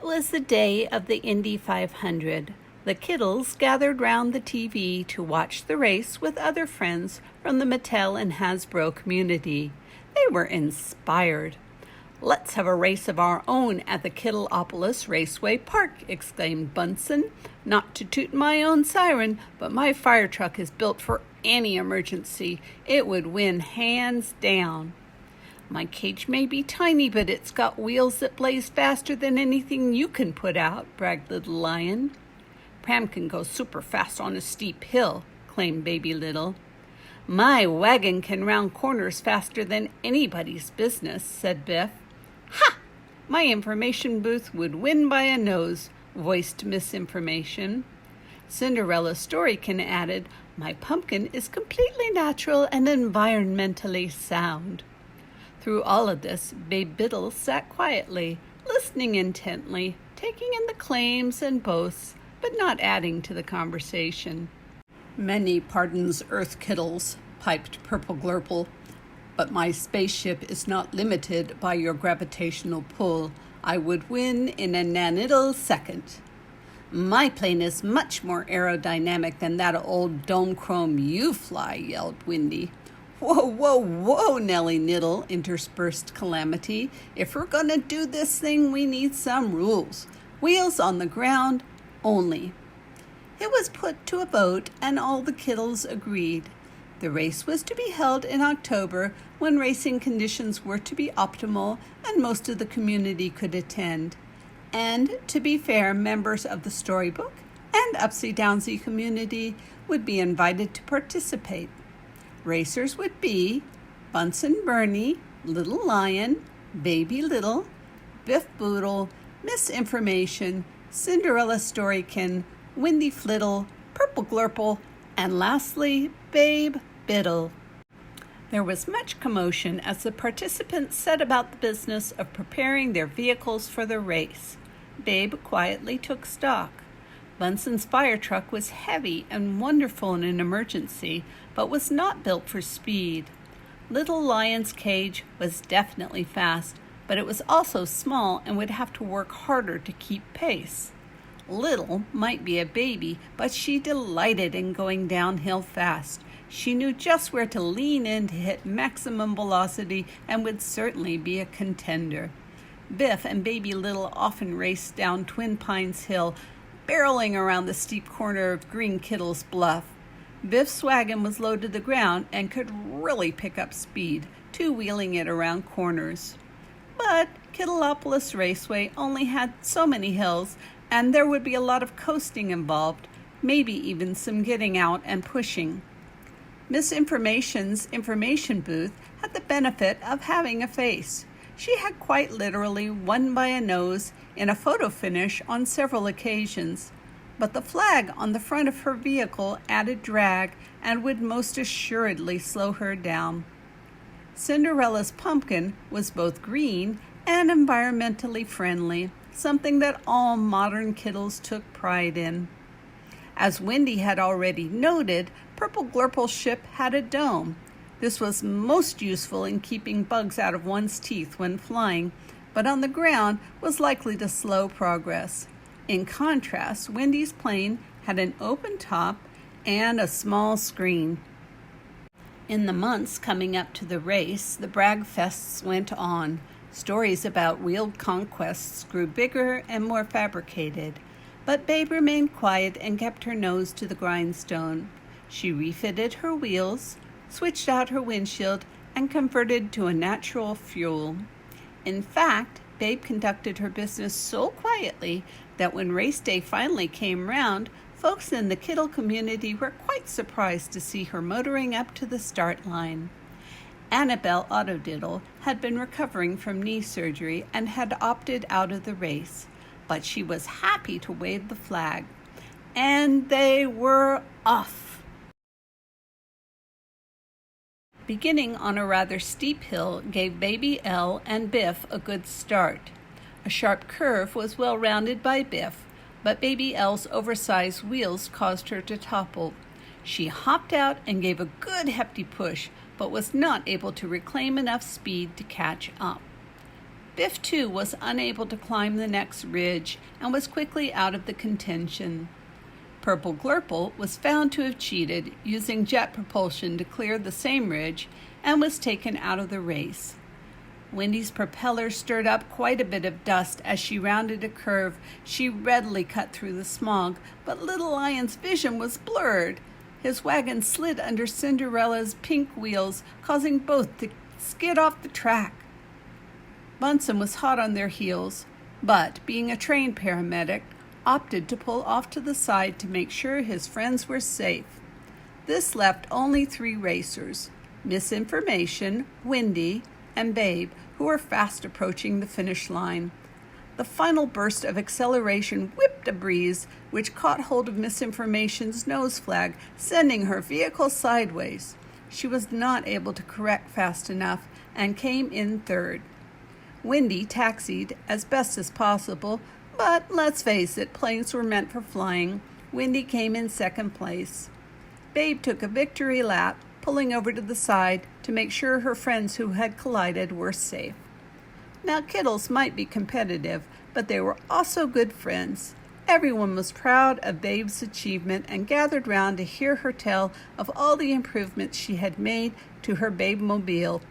was the day of the Indy 500. The Kiddles gathered round the TV to watch the race with other friends from the Mattel and Hasbro community. They were inspired. "Let's have a race of our own at the Kiddleopolis Raceway Park," exclaimed Bunsen. "Not to toot my own siren, but my fire truck is built for any emergency. It would win hands down." "My cage may be tiny, but it's got wheels that blaze faster than anything you can put out," bragged Little Lion. "Pram can go super fast on a steep hill," claimed Baby Little. "My wagon can round corners faster than anybody's business," said Biff. "Ha! My information booth would win by a nose," voiced Misinformation. Cinderella Storykin added, "My pumpkin is completely natural and environmentally sound." Through all of this, Babe Biddle sat quietly, listening intently, taking in the claims and boasts, but not adding to the conversation. "Many pardons, Earth Kiddles," piped Purple Glurple, "but my spaceship is not limited by your gravitational pull. I would win in a nanittle second." "My plane is much more aerodynamic than that old dome chrome you fly," yelled Windy. "Whoa, whoa, whoa, Nelly Niddle," interspersed Calamity. "If we're gonna do this thing, we need some rules. Wheels on the ground only." It was put to a vote, and all the Kiddles agreed. The race was to be held in October, when racing conditions were to be optimal and most of the community could attend. And, to be fair, members of the Storybook and Upsy Downsy community would be invited to participate. Racers would be Bunsen Bernie, Little Lion, Baby Little, Biff Boodle, Misinformation, Cinderella Storykin, Windy Flittle, Purple Glurple, and lastly, Babe Biddle. There was much commotion as the participants set about the business of preparing their vehicles for the race. Babe quietly took stock. Bunsen's fire truck was heavy and wonderful in an emergency, but was not built for speed. Little Lion's cage was definitely fast, but it was also small and would have to work harder to keep pace. Little might be a baby, but she delighted in going downhill fast. She knew just where to lean in to hit maximum velocity and would certainly be a contender. Biff and Baby Little often raced down Twin Pines Hill, barreling around the steep corner of Green Kiddle's Bluff. Biff's wagon was low to the ground and could really pick up speed, two-wheeling it around corners. But Kiddleopolis Raceway only had so many hills, and there would be a lot of coasting involved, maybe even some getting out and pushing. Misinformation's information booth had the benefit of having a face. She had quite literally won by a nose in a photo finish on several occasions, but the flag on the front of her vehicle added drag and would most assuredly slow her down. Cinderella's pumpkin was both green and environmentally friendly, something that all modern Kiddles took pride in. As Windy had already noted, Purple Glurple's ship had a dome. This was most useful in keeping bugs out of one's teeth when flying, but on the ground was likely to slow progress. In contrast, Windy's plane had an open top and a small screen. In the months coming up to the race, the brag fests went on. Stories about wheeled conquests grew bigger and more fabricated, but Babe remained quiet and kept her nose to the grindstone. She refitted her wheels, switched out her windshield, and converted to a natural fuel. In fact, Babe conducted her business so quietly that when race day finally came round, folks in the Kiddle community were quite surprised to see her motoring up to the start line. Annabelle Autodiddle had been recovering from knee surgery and had opted out of the race, but she was happy to wave the flag. And they were off. Beginning on a rather steep hill gave Baby L and Biff a good start. A sharp curve was well rounded by Biff, but Baby L's oversized wheels caused her to topple. She hopped out and gave a good hefty push, but was not able to reclaim enough speed to catch up. Biff, too, was unable to climb the next ridge and was quickly out of the contention. Purple Glurple was found to have cheated, using jet propulsion to clear the same ridge, and was taken out of the race. Wendy's propeller stirred up quite a bit of dust as she rounded a curve. She readily cut through the smog, but Little Lion's vision was blurred. His wagon slid under Cinderella's pink wheels, causing both to skid off the track. Bunsen was hot on their heels, but, being a trained paramedic, opted to pull off to the side to make sure his friends were safe. This left only 3 racers: Misinformation, Wendy, and Babe, who were fast approaching the finish line. The final burst of acceleration whipped a breeze, which caught hold of Misinformation's nose flag, sending her vehicle sideways. She was not able to correct fast enough and came in third. Wendy taxied as best as possible, but let's face it, planes were meant for flying. Wendy came in second place. Babe took a victory lap, pulling over to the side to make sure her friends who had collided were safe. Now, Kiddles might be competitive, but they were also good friends. Everyone was proud of Babe's achievement and gathered round to hear her tell of all the improvements she had made to her Babe-mobile.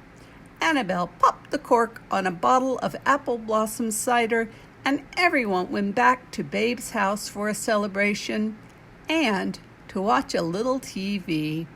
Annabelle popped the cork on a bottle of apple blossom cider, and everyone went back to Babe's house for a celebration and to watch a little TV.